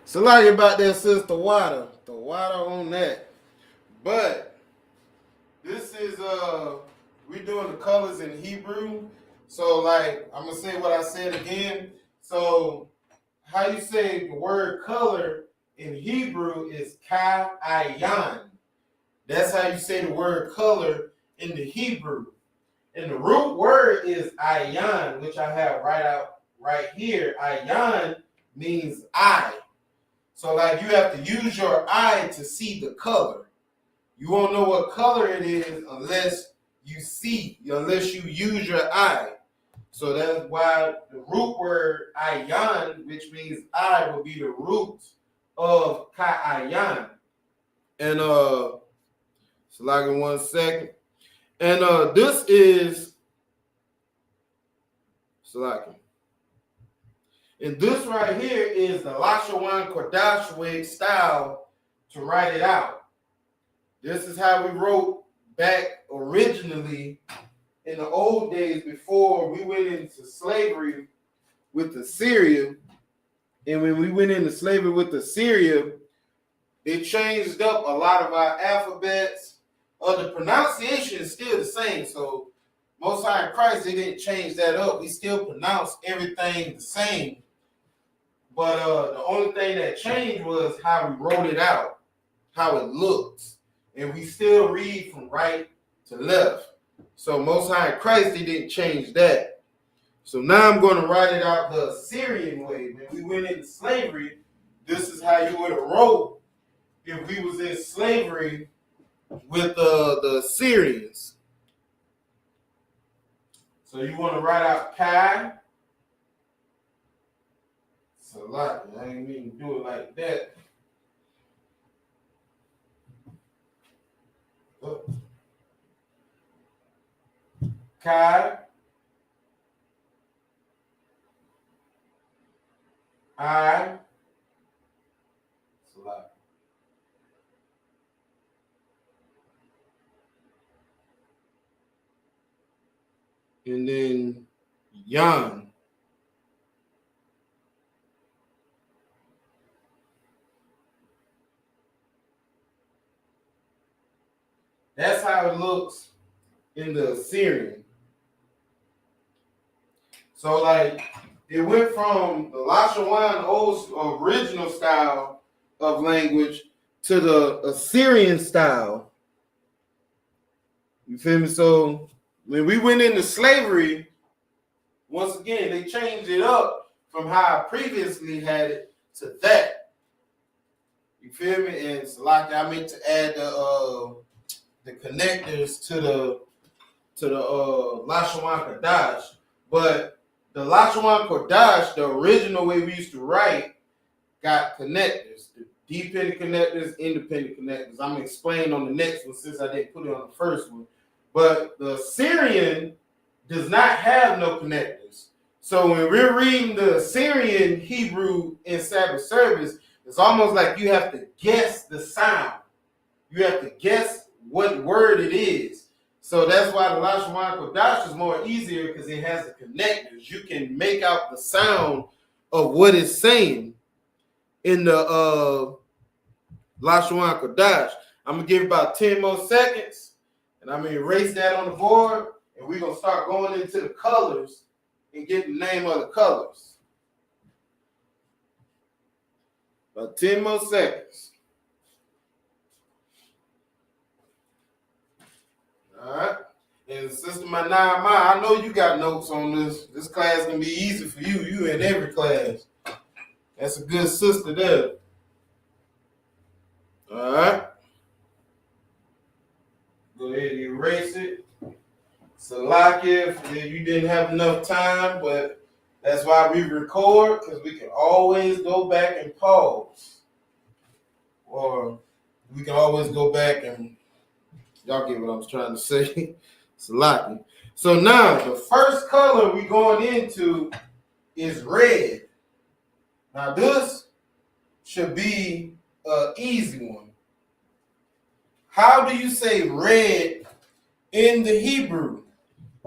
So like about that sister water. The water on that. But this is we doing the colors in Hebrew. So like I'm gonna say what I said again. So how you say the word color in Hebrew is ka-ayan. That's how you say the word color in the Hebrew. And the root word is ayan, which I have right here. Ayan means eye. So like you have to use your eye to see the color. You won't know what color it is unless unless you use your eye. So that's why the root word ayan, which means eye, will be the root of ka-ayan. And so like in 1 second. And this is Salaki. And this right here is the Lashawan Kodash way style to write it out. This is how we wrote back originally in the old days before we went into slavery with Assyria. And when we went into slavery with Assyria, they changed up a lot of our alphabets. The pronunciation is still the same. So Most High in Christ, they didn't change that up. We still pronounce everything the same. But the only thing that changed was how we wrote it out, how it looks. And we still read from right to left. So Most High in Christ, they didn't change that. So now I'm going to write it out the Assyrian way. When we went into slavery, this is how you would have wrote if we was in slavery with the Assyrians. So you want to write out Kai. Salaki. I ain't mean to do it like that. Kai. I. Salaki. And then Yan. That's how it looks in the Assyrian. So like it went from the Lashawan old original style of language to the Assyrian style. You feel me? So when we went into slavery, once again, they changed it up from how I previously had it to that. You feel me? And so like I meant to add the connectors to the Lashawan Kodash. But the Lashawan Kodash, the original way we used to write, got connectors. The dependent connectors, independent connectors. I'm going to explain on the next one since I didn't put it on the first one. But the Assyrian does not have no connectors. So when we're reading the Assyrian Hebrew in Sabbath service, it's almost like you have to guess the sound. You have to guess what word it is. So that's why the Lashawan Kodash is more easier because it has the connectors. You can make out the sound of what it's saying in the Lashawan Kodash. I'm going to give about 10 more seconds, and I'm going to erase that on the board, and we're going to start going into the colors and get the name of the colors. About 10 more seconds. All right. And Sister Manama, I know you got notes on this. This class is going to be easy for you. You in every class. That's a good sister there. All right. Go ahead and erase it. Salakia, if you didn't have enough time, but that's why we record, because we can always go back and pause. Or we can always go back and, y'all get what I was trying to say. Salakia. So now, the first color we're going into is red. Now this should be an easy one. How do you say red in the Hebrew?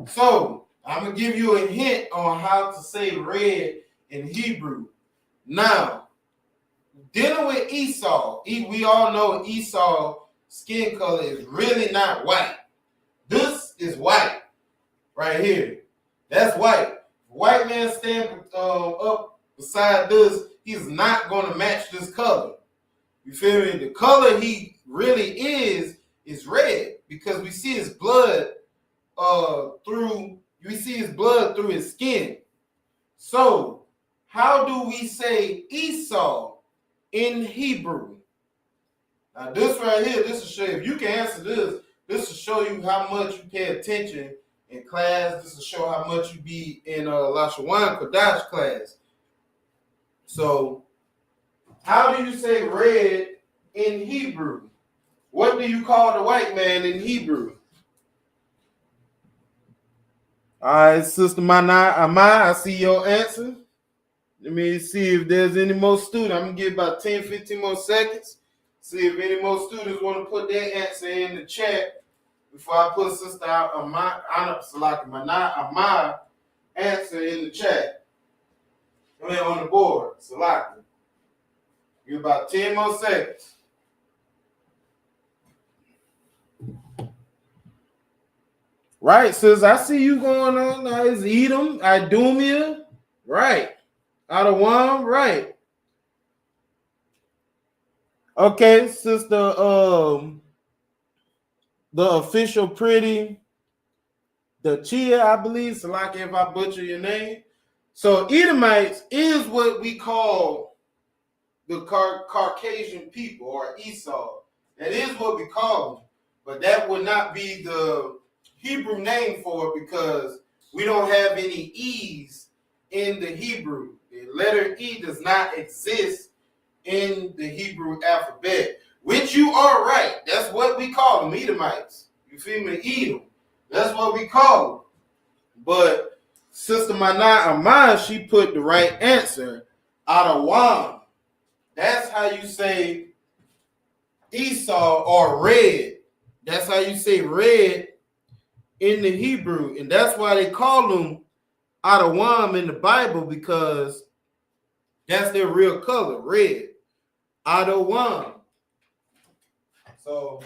So I'm going to give you a hint on how to say red in Hebrew. Now, dealing with Esau, we all know Esau skin color is really not white. This is white right here. That's white. White man stand up beside this, he's not going to match this color. You feel me? The color he really is red, because we see his blood through his skin. So how do we say Esau in Hebrew? Now this right here, this will show you, if you can answer this, this will show you how much you pay attention in class. This will show how much you be in Lashawan Kodash class. So how do you say red in Hebrew? What do you call the white man in Hebrew? All right, Sister Mana Amai, I see your answer. Let me see if there's any more students. I'm going to give about 10, 15 more seconds. See if any more students want to put their answer in the chat before I put Sister Mana Amai answer in the chat. I mean, on the board. Salaki. Give about 10 more seconds. Right, sis, I see you going on. Is Edom, Idumea, right? Adawam, right? Okay, sister. The official pretty, the Chia, I believe. Salaki, if I butcher your name. So Edomites is what we call the Caucasian people, or Esau. That is what we call them, but that would not be the Hebrew name for it, because we don't have any E's in the Hebrew. The letter E does not exist in the Hebrew alphabet, which you are right. That's what we call them, Edomites. You feel me? Edom. That's what we call them. But Sister Mana Amai, she put the right answer. Adawam. That's how you say Esau, or red. That's how you say red in the Hebrew. And that's why they call them Adawam in the Bible, because that's their real color, red. Adawam. So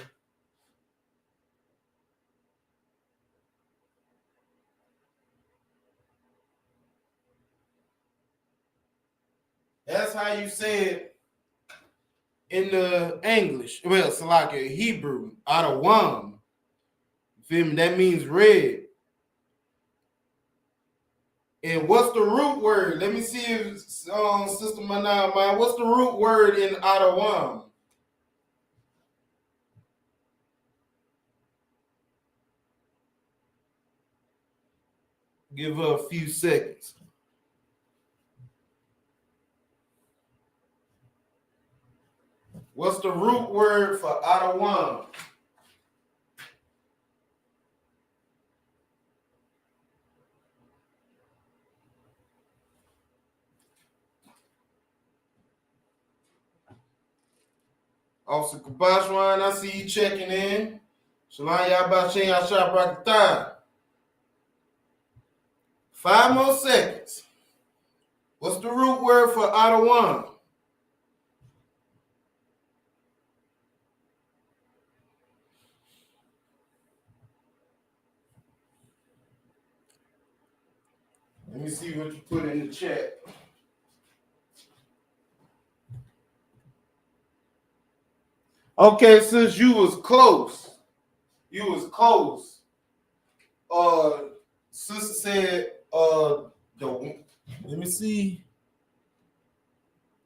that's how you say it in the English. Well, it's like a Hebrew, Adawam. Feel me? That means red. And what's the root word? Let me see if Sister Mana, what's the root word in Adawam? Give her a few seconds. What's the root word for Adawam? Officer Kabashwan, I see you checking in. Shalom Yabashin Yashab Rakatah. 5 more seconds. What's the root word for Adawam? Let me see what you put in the chat. Okay, since you was close. Sister said, let me see.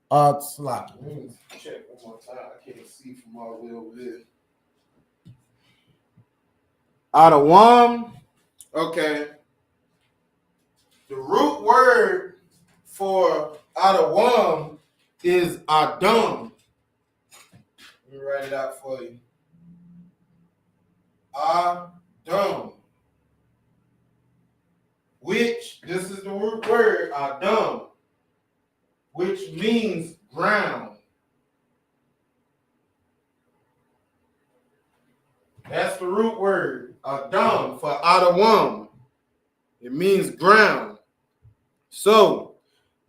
Sloppy. Let me check one more time. I can't see from all the way over there. Adawam. Okay. The root word for Adawam is Adam. Let me write it out for you. Adam. Which, this is the root word, Adam, which means ground. That's the root word, Adam, for Adawam. It means ground. So,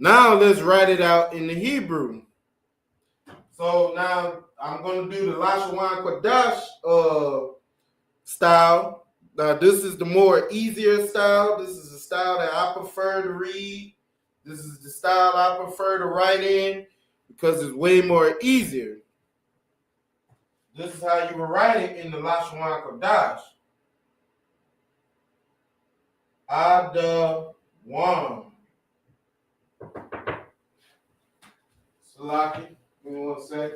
now let's write it out in the Hebrew. So now I'm gonna do the Lashawan Kodash style. Now this is the more easier style. This is the style that I prefer to read. This is the style I prefer to write in because it's way more easier. This is how you will write it in the Lashawan Kodash. Adawan. Salaki, give me 1 sec.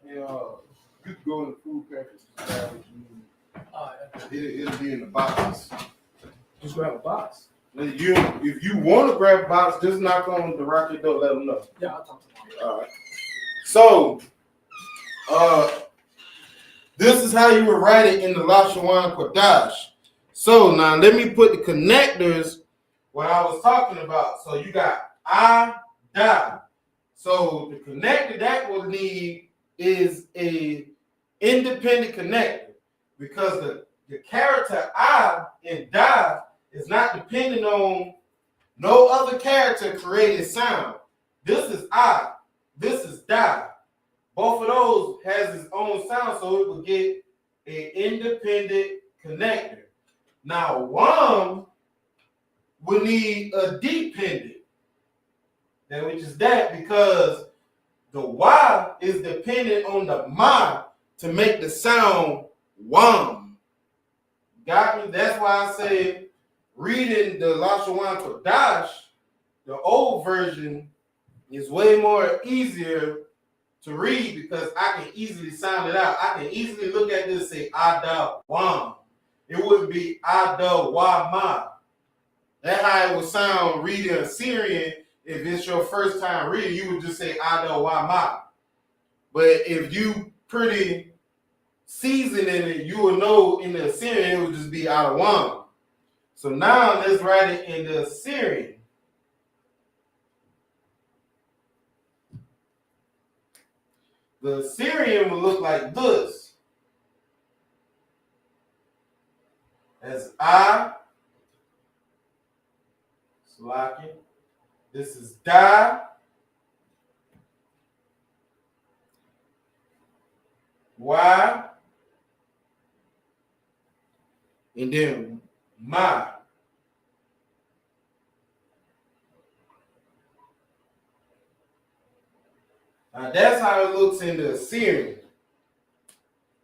Yeah, you can go in the food package. It'll be in the box. Just grab a box. If you want to grab a box, just knock on the rocket door. Let them know. Yeah, I'll talk to them. All right. So, this is how you would write it in the Lashawan Kodash. So now let me put the connectors what I was talking about. So you got da. So the connector that we'll need is a independent connector because the character I in da is not dependent on no other character created sound. This is I. This is da. Both of those has its own sound, so it will get an independent connector. Now, WAM will need a dependent, which is that because the Y is dependent on the Ma to make the sound WAM. Got me? That's why I say reading the Lashawan Kodash, the old version, is way more easier to read because I can easily sound it out. I can easily look at this and say Ada Wam. It wouldn't be Ada Wama. That's how it would sound reading Assyrian. If it's your first time reading, you would just say Ada Wama. But if you pretty seasoned in it, you will know in the Assyrian it would just be Ada Wam. So now let's write it in the Assyrian. The Assyrian will look like this. That's I. Slaki. This is Da. Y. And then Ma. Now that's how it looks in the Assyrian.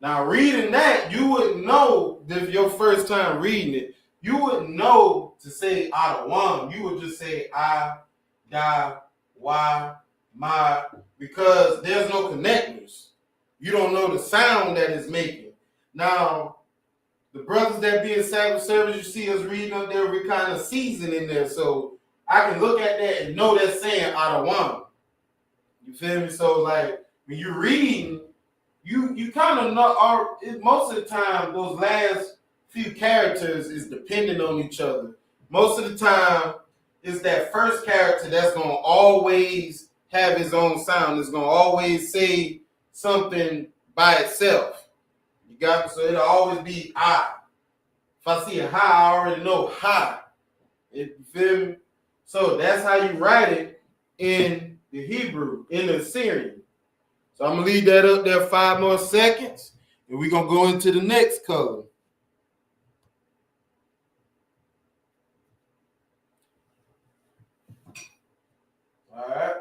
Now reading that, you wouldn't know if your first time reading it, you wouldn't know to say Adawam. You would just say I, Da, Wa, Ma, because there's no connectors. You don't know the sound that it's making. Now, the brothers that be in Sabbath service, you see us reading up there, we kind of season in there. So I can look at that and know that's saying Adawam. You feel me? So like when you're reading, you kind of know, most of the time, those last few characters is dependent on each other. Most of the time, it's that first character that's going to always have his own sound. It's going to always say something by itself. You got me? So it'll always be I. If I see a ha, I already know ha. You feel me? So that's how you write it in the Hebrew, in the Assyrian. So I'm going to leave that up there 5 more seconds, and we're going to go into the next color. All right.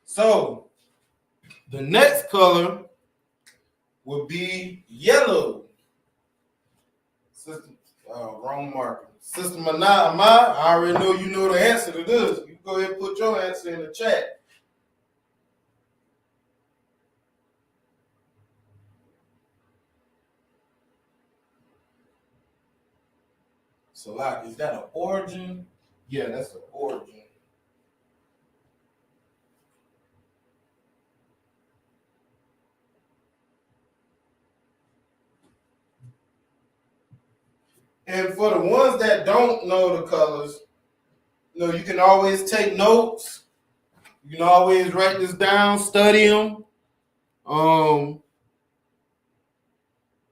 So the next color will be yellow. Sister, wrong marker. Sister Mana, I already know you know the answer to this. You go ahead and put your answer in the chat. So, like, is that an origin? Yeah, that's the origin. And for the ones that don't know the colors, you can always take notes. You can always write this down, study them.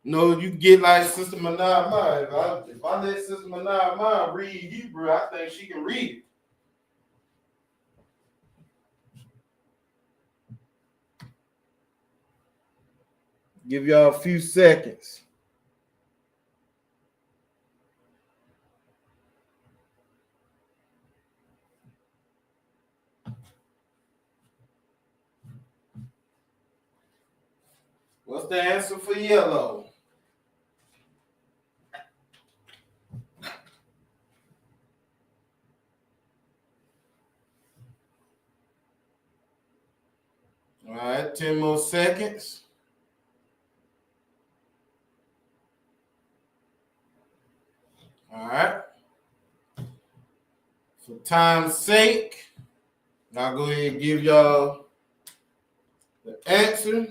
You get like Sister Manah. If I let Sister Manah read Hebrew, I think she can read it. Give y'all a few seconds. What's the answer for yellow? All right, 10 more seconds. All right. For time's sake, I'll go ahead and give y'all the answer.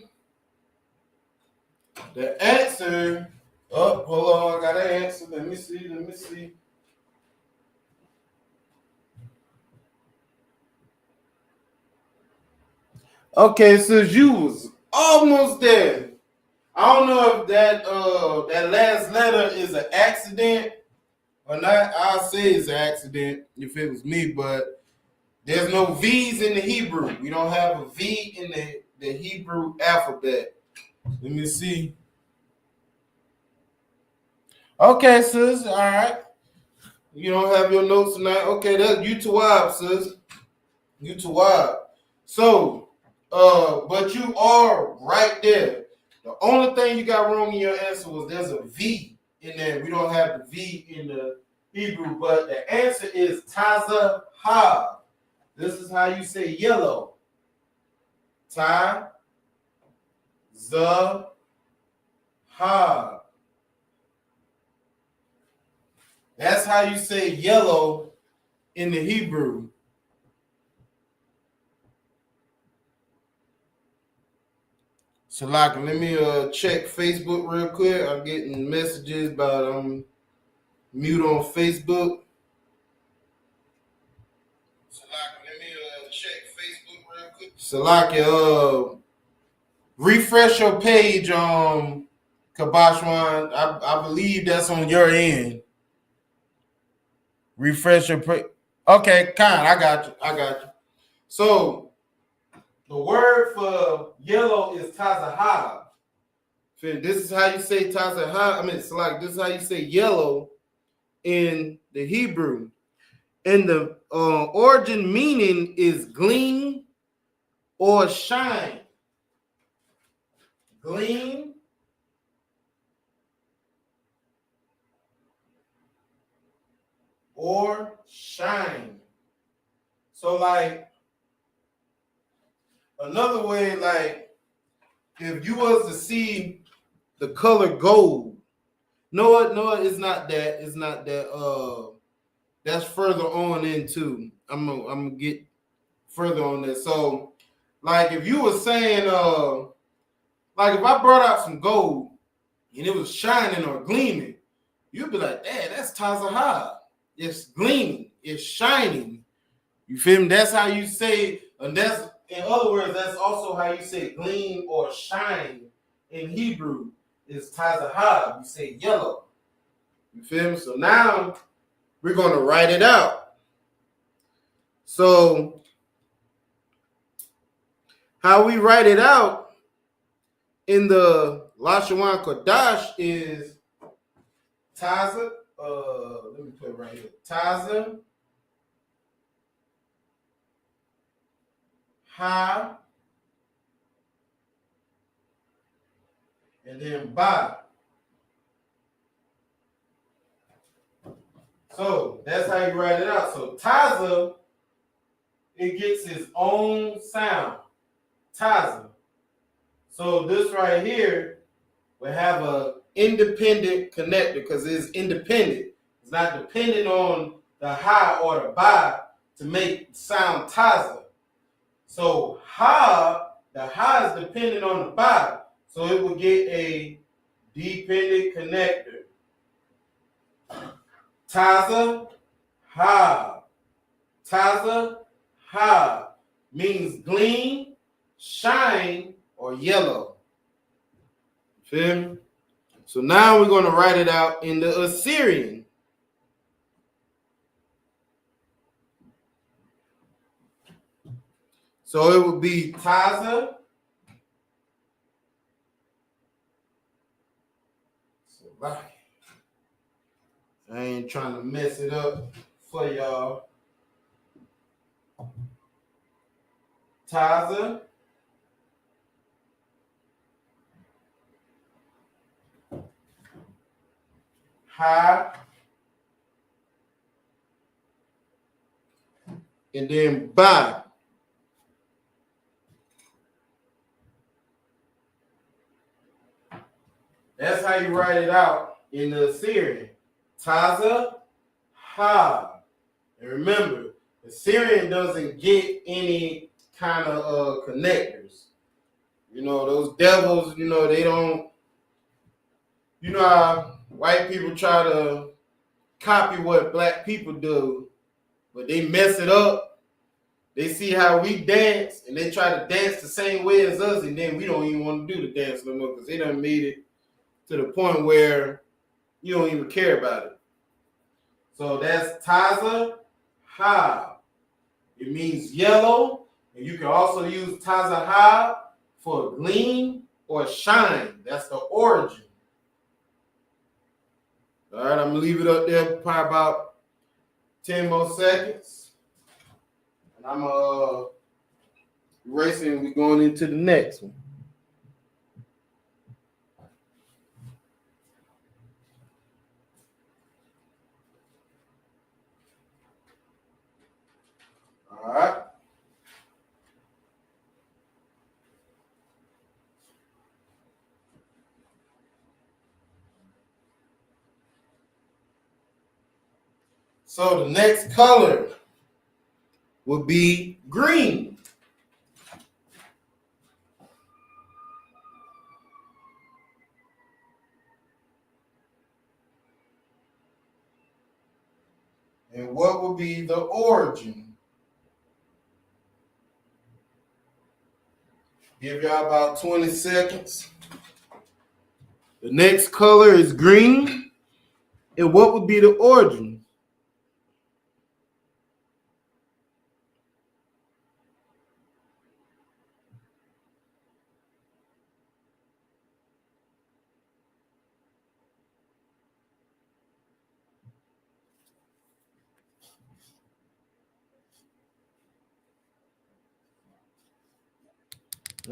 The answer, hold on, I got an answer. Let me see. Okay, so you was almost there. I don't know if that last letter is an accident or not. I'll say it's an accident if it was me, but there's no V's in the Hebrew. We don't have a V in the Hebrew alphabet. Let me see. Okay, sis. All right. You don't have your notes tonight. Okay, that's you Tawab, sis. You Tawab. So, but you are right there. The only thing you got wrong in your answer was there's a V in there. We don't have the V in the Hebrew, but the answer is Taza Ha. This is how you say yellow. Ta za ha. That's how you say yellow in the Hebrew. So, like, let me check Facebook real quick. I'm getting messages about mute on Facebook. So, like, let me check Facebook real quick. So, like, refresh your page, Kabashwan. I believe that's on your end. Refresh your page. Okay, I got you. So, the word for yellow is tazahab. This is how you say tazahab. It's like this is how you say yellow in the Hebrew. And the origin meaning is gleam or shine. Gleam or shine. So, like, another way, like, if you was to see the color gold, no, it's not that. It's not that. That's further on into. I'm gonna get further on this. So, like, if you were saying, like, if I brought out some gold and it was shining or gleaming, you'd be like, "Dad, that's Tazahab. It's gleaming. It's shining." You feel me? That's how you say, and that's, in other words, that's also how you say gleam or shine in Hebrew. Is Tazahab. You say yellow. You feel me? So now we're going to write it out. So how we write it out in the Lashawan Kodash is Taza. Let me put it right here. Taza. Ha. And then Ba. So that's how you write it out. So Taza, it gets its own sound. Taza. So this right here will have a independent connector because it's independent. It's not dependent on the ha or the ba to make sound Taza. So the ha is dependent on the ba, so it will get a dependent connector. Taza ha. Taza ha means gleam, shine, or yellow. Feel me? So now we're going to write it out in the Assyrian. So it would be Taza. I ain't trying to mess it up for y'all. Taza. Ha. And then ba. That's how you write it out in the Assyrian. Taza ha. And remember, the Syrian doesn't get any kind of connectors. You know, those devils, you know, they don't, you know how white people try to copy what black people do, but they mess it up. They see how we dance, and they try to dance the same way as us, and then we don't even want to do the dance no more because they done made it to the point where you don't even care about it. So that's Taza ha. It means yellow, and you can also use Taza ha for gleam or shine. That's the origin. All right, I'm gonna leave it up there probably about 10 more seconds. And I'm erasing, we're going into the next one. All right. So the next color would be green. And what would be the origin? Give y'all about 20 seconds. The next color is green. And what would be the origin?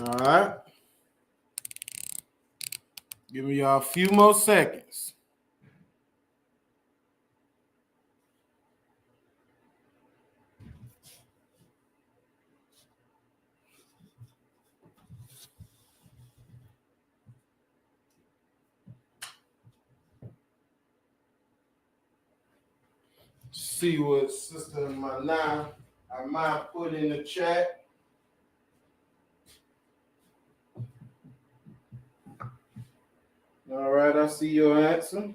All right. Give me y'all a few more seconds. See what Sister Mana I might put in the chat. All right, I see your answer.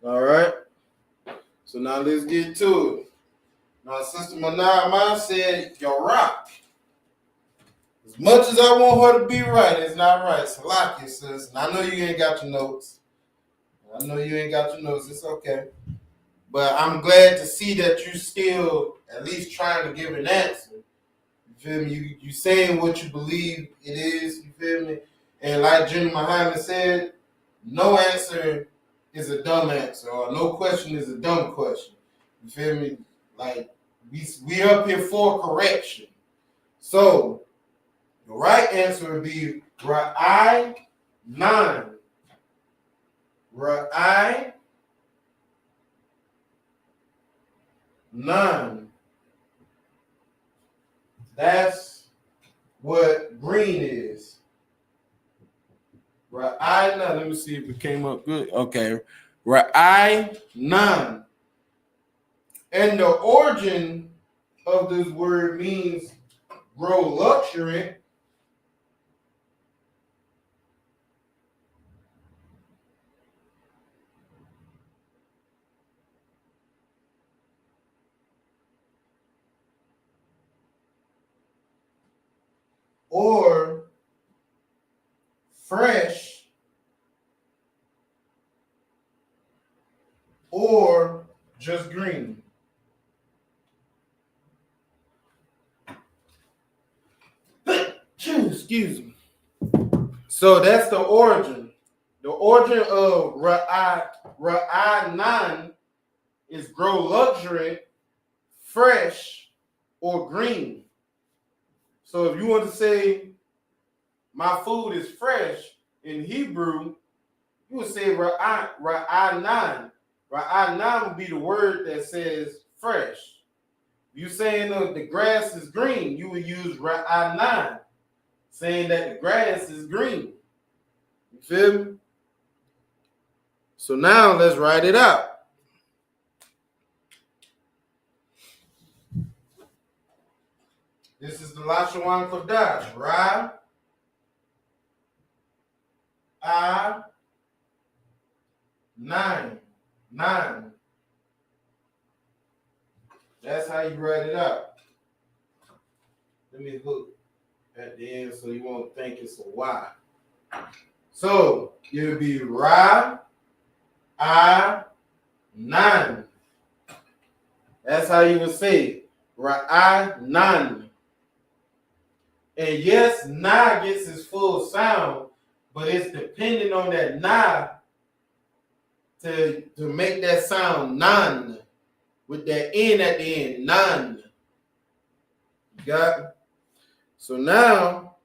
All right. So now let's get to it. Now, Sister Mana said, you're right. As much as I want her to be right, it's not right. Salaki, sis. And I know you ain't got your notes. It's okay. But I'm glad to see that you still at least trying to give an answer. You feel me? You saying what you believe it is. You feel me? And like Jim Muhammad said, no answer is a dumb answer, or no question is a dumb question. You feel me? Like we up here for correction. So the right answer would be Ra'ai 9. Ra'ai 9. That's what green is. Ra'ai 9. Let me see if it came up good. Okay. Ra'ai 9. And the origin of this word means grow luxuriant. or fresh, or just green. Excuse me. So that's the origin. The origin of Ra'anan is grow luxury, fresh, or green. So if you want to say my food is fresh in Hebrew, you would say Ra'anan. Ra'anan would be the word that says fresh. You saying the grass is green, you would use Ra'anan, saying that the grass is green. You feel me? So now let's write it out. This is the Lashawan Kodash. Ra, I, 9. That's how you write it out. Let me look at the end so you won't think it's a Y. So it would be Ra, I, 9. That's how you would say it. Ra'anan. And yes, na gets its full sound, but it's dependent on that na to make that sound nan with that N at the end. Nan. Got it? So now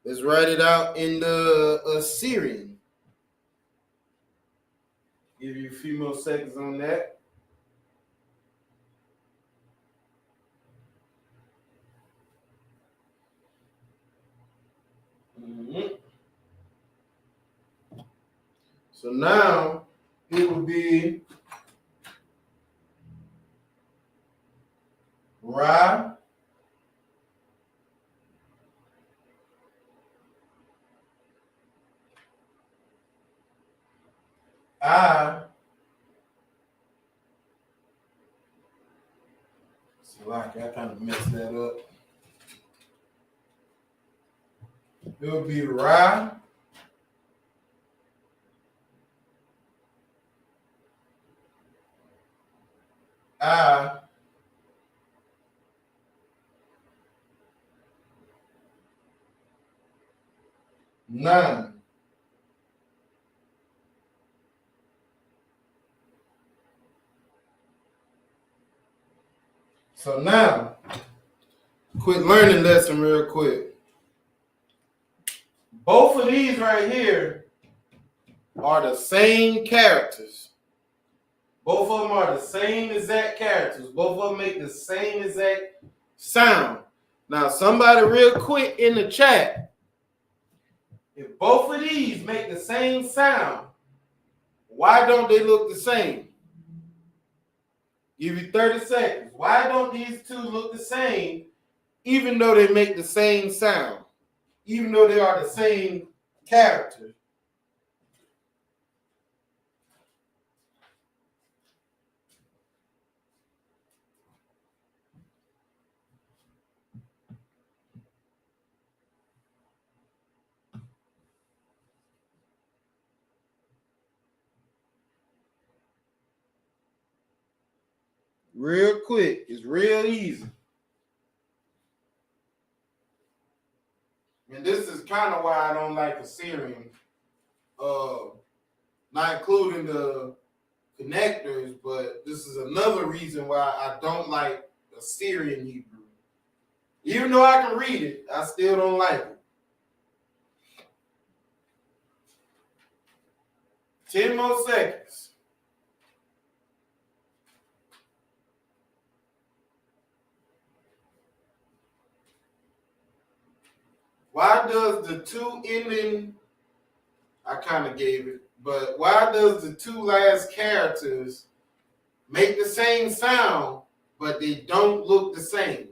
let's write it out in the Assyrian. Give you a few more seconds on that. So now it will be Ra, I, so like I kind of messed that up. It would be Ra, I, none. So now, quick learning lesson real quick. Both of these right here are the same characters. Both of them are the same exact characters. Both of them make the same exact sound. Now, somebody real quick in the chat, if both of these make the same sound, why don't they look the same? Give you 30 seconds. Why don't these two look the same even though they make the same sound? Even though they are the same character? Real quick. It's real easy. And this is kind of why I don't like Assyrian. Not including the connectors, but this is another reason why I don't like Assyrian Hebrew. Even though I can read it, I still don't like it. 10 more seconds. Why does the two ending, I kind of gave it, but why does the two last characters make the same sound, but they don't look the same?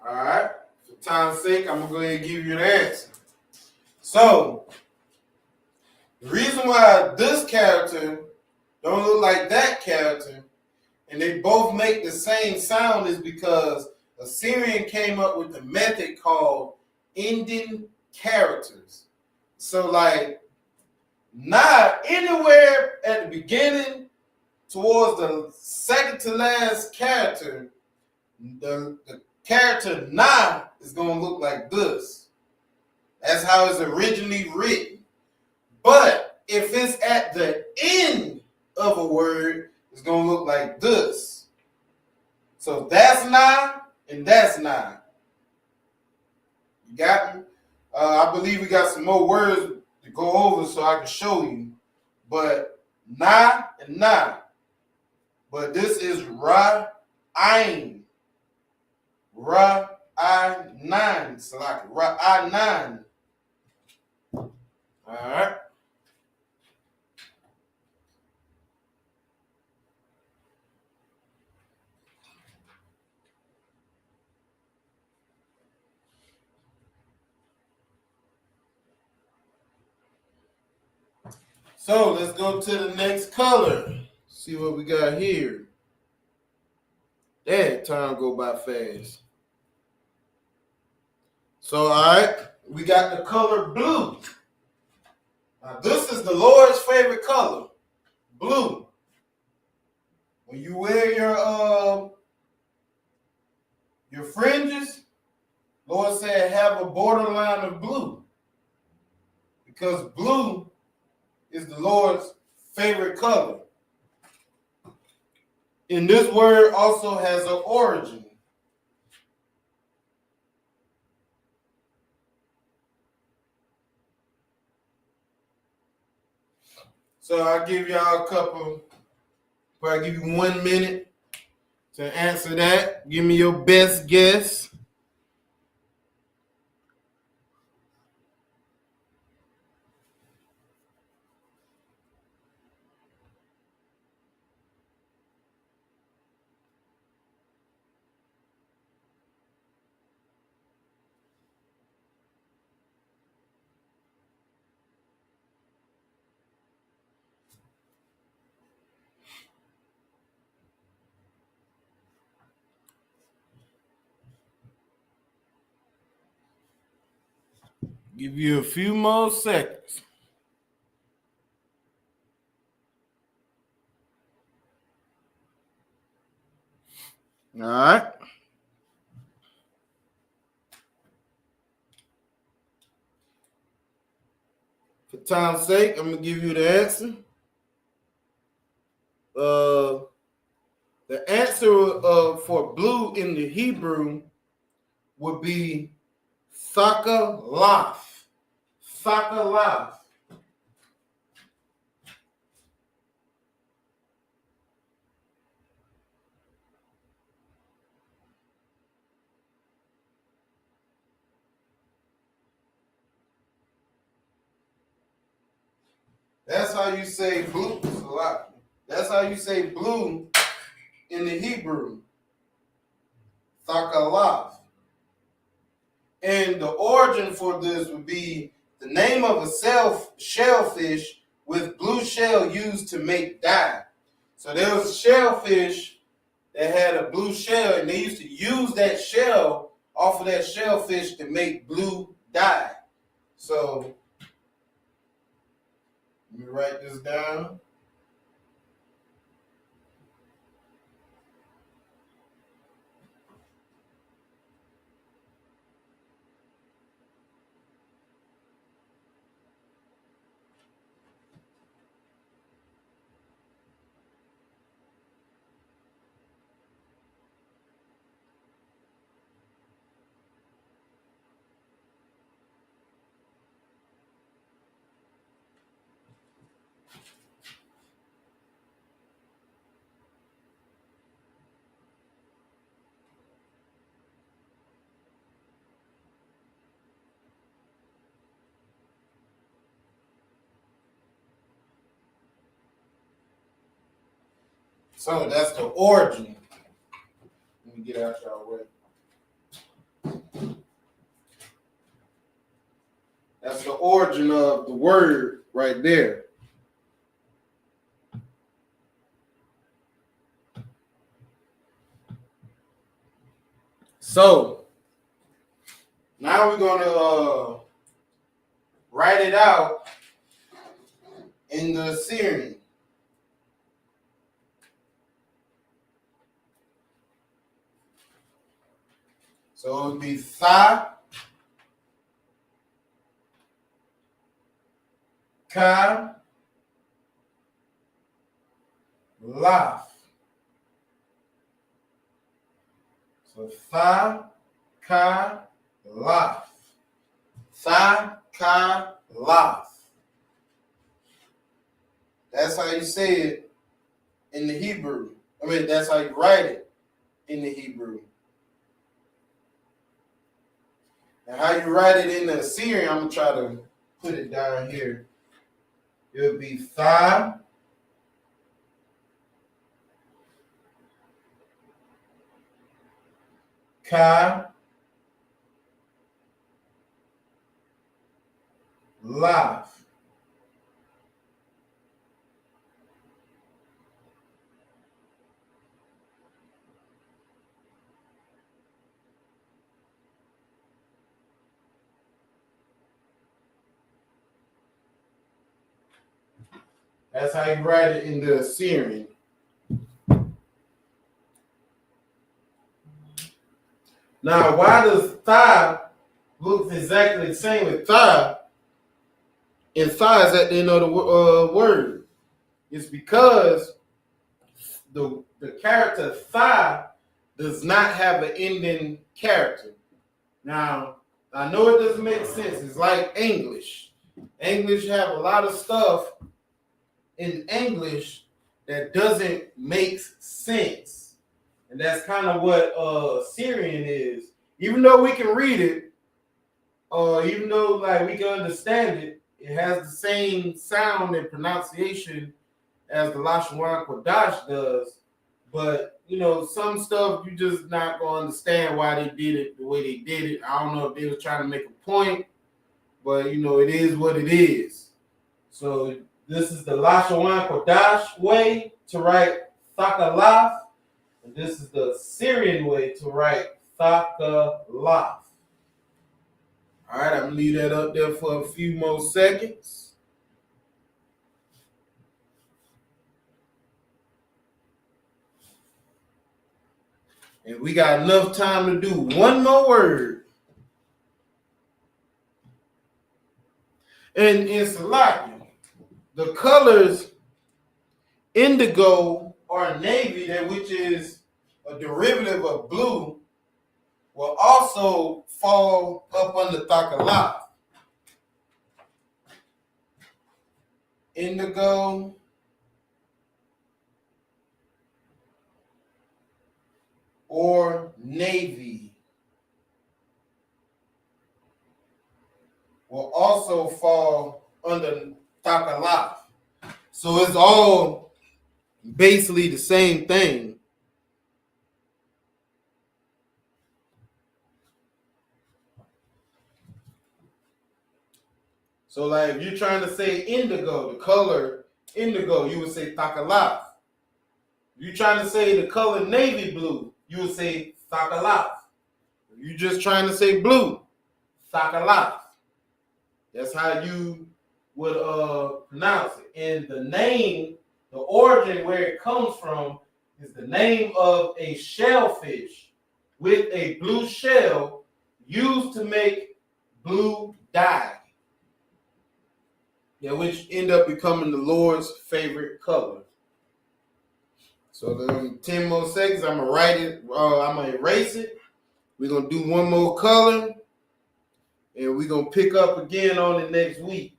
All right, time's sake, I'm gonna go ahead and give you the answer. So the reason why this character don't look like that character, and they both make the same sound, is because Assyrian came up with a method called ending characters. So like not anywhere at the beginning towards the second to last character, the character na is gonna look like this. That's how it's originally written. But if it's at the end of a word, it's gonna look like this. So that's na and that's na. You got me? I believe we got some more words to go over so I can show you. But na and na. But this is ra ain. Ra I 9. So like ra I 9. All right. So let's go to the next color. See what we got here. That time go by fast. So all right, we got the color blue. Now this is the Lord's favorite color, blue. When you wear your fringes, Lord said have a borderline of blue, because blue is the Lord's favorite color. And this word also has an origin. So I'll give y'all probably give you 1 minute to answer that. Give me your best guess. Give you a few more seconds. All right. For time's sake, I'm gonna give you the answer. The answer for blue in the Hebrew would be Thakalaf. Thakalaf. That's how you say blue. That's how you say blue in the Hebrew. Thakalaf. And the origin for this would be the name of a shellfish with blue shell used to make dye. So there was a shellfish that had a blue shell, and they used to use that shell off of that shellfish to make blue dye. So let me write this down. So that's the origin. Let me get out y'all way. That's the origin of the word right there. So now we're gonna write it out in the Assyrian. So it would be Tha, Ka, Laf. So Tha, Ka, Laf. Tha, Ka, Laf. That's how you say it in the Hebrew. I mean, that's how you write it in the Hebrew. And how you write it in the Assyrian, I'm going to try to put it down here. It would be Tha, Ka, Laf. That's how you write it in the Assyrian. Now, why does Tha look exactly the same as Tha? And Tha is at the end of the word. It's because the character Tha does not have an ending character. Now, I know it doesn't make sense. It's like English. English have a lot of stuff in English that doesn't make sense. And that's kind of what Syrian is. Even though we can read it, even though like we can understand it, it has the same sound and pronunciation as the Lashawan Kodash does. But you know, some stuff you just not gonna understand why they did it the way they did it. I don't know if they were trying to make a point, but you know, it is what it is. So this is the Lashawan Kodash way to write Thakalaf, and this is the Syrian way to write Thakalaf. All right, I'm gonna leave that up there for a few more seconds. And we got enough time to do one more word. And in Salakia, the colors indigo or navy, that which is a derivative of blue, will also fall up under Thakalaf. Indigo, or navy will also fall under Thakalaf. So it's all basically the same thing. So like if you're trying to say indigo, the color indigo, you would say Thakalaf. If you're trying to say the color navy blue, you would say Thakalaf. If you're just trying to say blue, Thakalaf. That's how you would pronounce it. And the name, the origin where it comes from, is the name of a shellfish with a blue shell used to make blue dye. Yeah, which end up becoming the Lord's favorite color. So then 10 more seconds, I'm gonna write it, I'm gonna erase it. We're gonna do one more color, and we're gonna pick up again on it next week.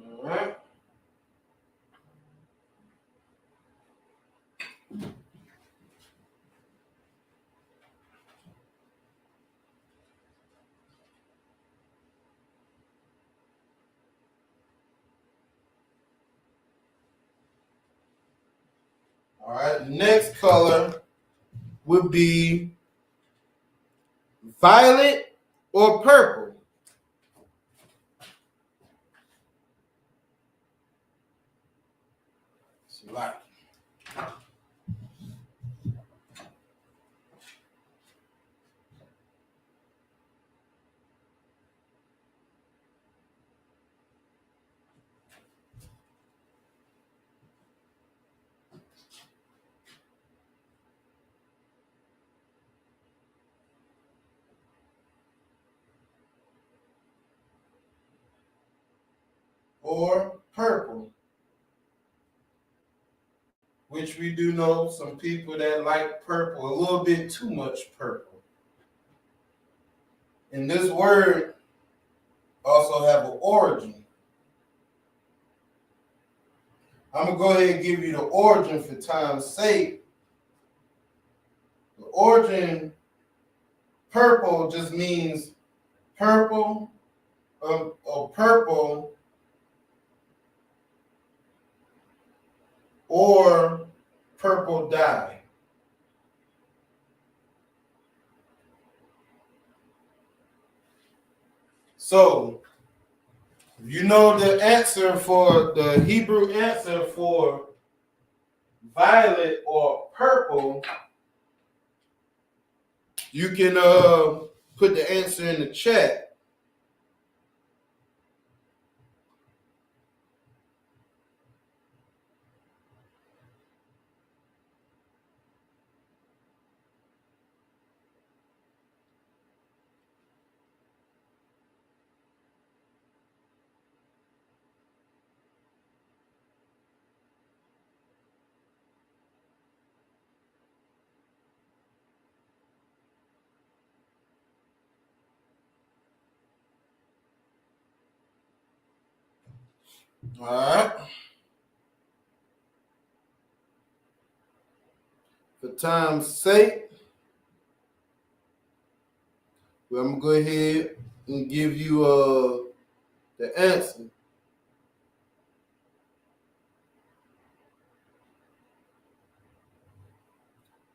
All right. All right, the next color would be violet or purple. Select. Or purple, which we do know some people that like purple, a little bit too much purple. And this word also have an origin. I'm going to go ahead and give you the origin for time's sake. The origin, purple, just means purple or purple or purple dye. So, you know the answer for the Hebrew answer for violet or purple, you can put the answer in the chat. All right. For time's sake, I'm going to go ahead and give you the answer.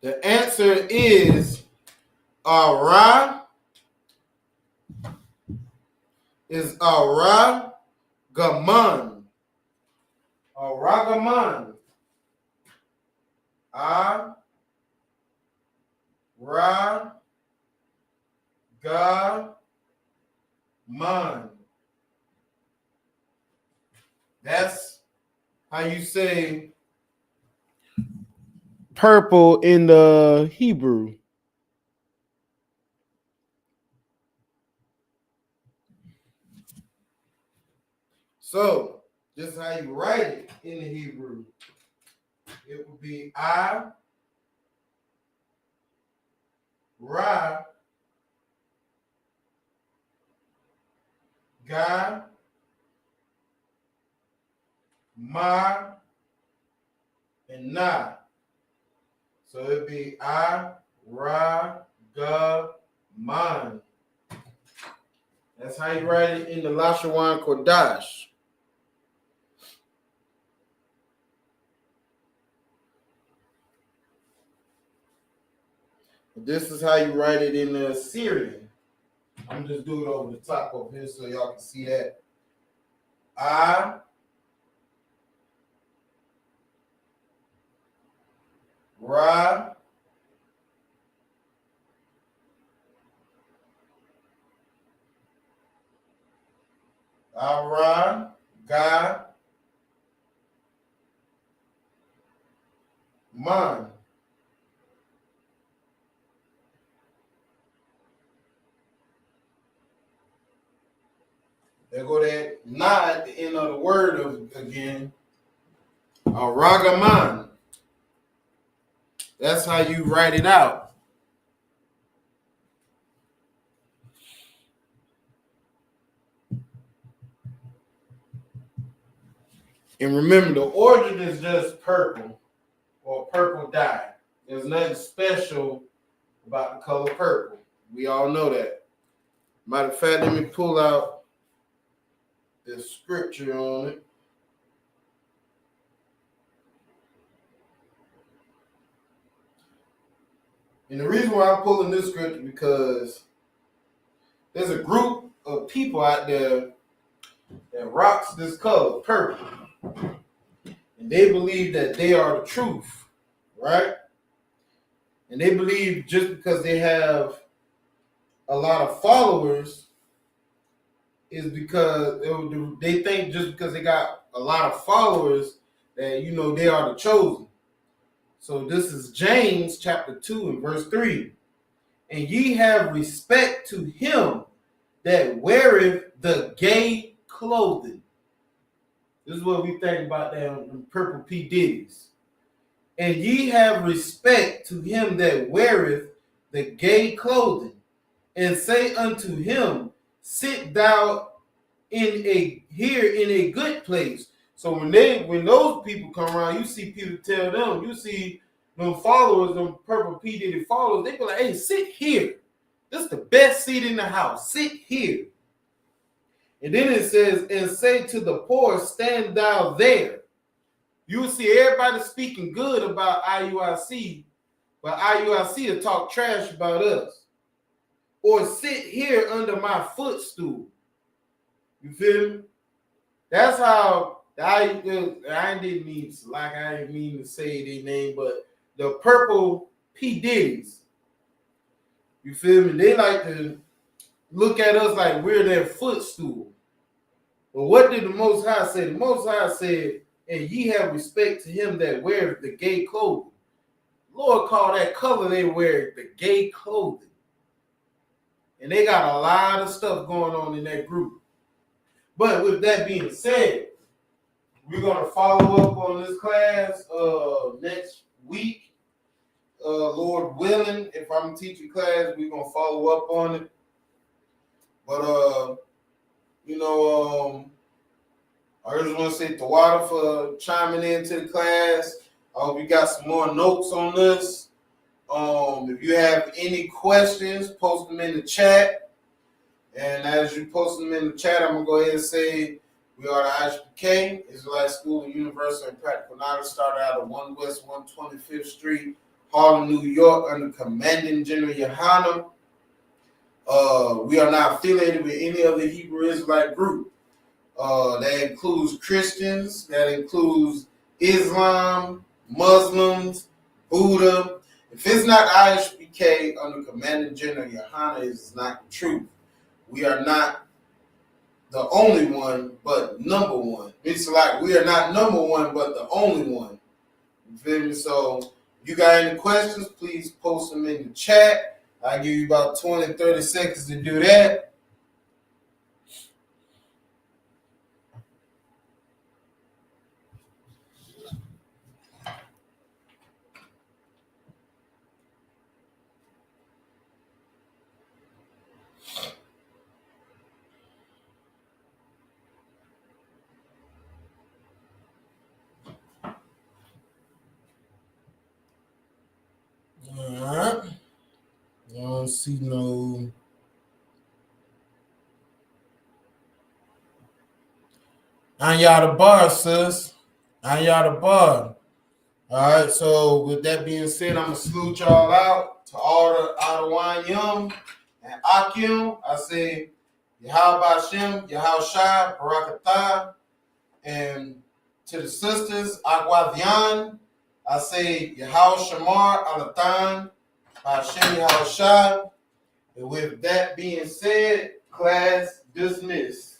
The answer is Ara. Is Ara Gaman. Aragaman. Ra Ga Man. That's how you say purple in the Hebrew. So this is how you write it in the Hebrew. It would be I, Ra, Ga, Ma, and Na. So it'd be I, Ra, Ga, Man. That's how you write it in the Lashawan Kodash. This is how you write it in the Assyrian. I'm just doing it over the top of here so y'all can see that. I, Ra, Ara, Ga, Man. There go that na at the end of the word again. Aragaman. That's how you write it out. And remember, the origin is just purple or purple dye. There's nothing special about the color purple. We all know that. Matter of fact, let me pull out the scripture on it. And the reason why I'm pulling this scripture because there's a group of people out there that rocks this color, purple. And they believe that they are the truth, right? And they believe just because they have a lot of followers is because they think just because they got a lot of followers that, you know, they are the chosen. So this is James chapter 2 and verse 3. And ye have respect to him that weareth the gay clothing. This is what we think about them purple P. Diddy's. And ye have respect to him that weareth the gay clothing, and say unto him, sit thou in a good place. So when those people come around, you see people tell them, you see them followers, them purple P. Diddy followers, they be like, hey, sit here. This is the best seat in the house. Sit here. And then it says, and say to the poor, stand thou there. You will see everybody speaking good about IUIC, but IUIC will talk trash about us. Or sit here under my footstool. You feel me? That's how I didn't mean to say their name, but the purple P. Diddy's. You feel me? They like to look at us like we're their footstool. But what did the Most High say? The Most High said, and ye have respect to him that weareth the gay clothing. Lord called that color they wear the gay clothing. And they got a lot of stuff going on in that group. But with that being said, we're going to follow up on this class next week. Lord willing, if I'm teaching class, we're going to follow up on it. But, I just want to say Tawada for chiming into the class. I hope you got some more notes on this. If you have any questions, post them in the chat. And as you post them in the chat, I'm going to go ahead and say we are the ISPK, Israelite School of Universal and Practical Knowledge, started out of 1 West 125th Street, Harlem, New York, under Commanding General Yohanan. We are not affiliated with any other Hebrew Israelite group. That includes Christians, that includes Islam, Muslims, Buddha. If it's not ISPK under Commanding General Yohanan, it's not the truth. We are not the only one, but number one. It's like we are not number one, but the only one. You feel me? So if you got any questions, please post them in the chat. I'll give you about 20, 30 seconds to do that. Alright. I don't see no. I'm y'all the bar, sis. I'm y'all the bar. Alright, so with that being said, I'm gonna salute y'all out to all the Adawan Yum and Akim. I say Yahweh Bashem, Yahweh Shai, Barakatah, and to the sisters, Akwadian, I say Yahweh Shamar, Alatan, Hashem Yahweh Shai. And with that being said, class dismissed.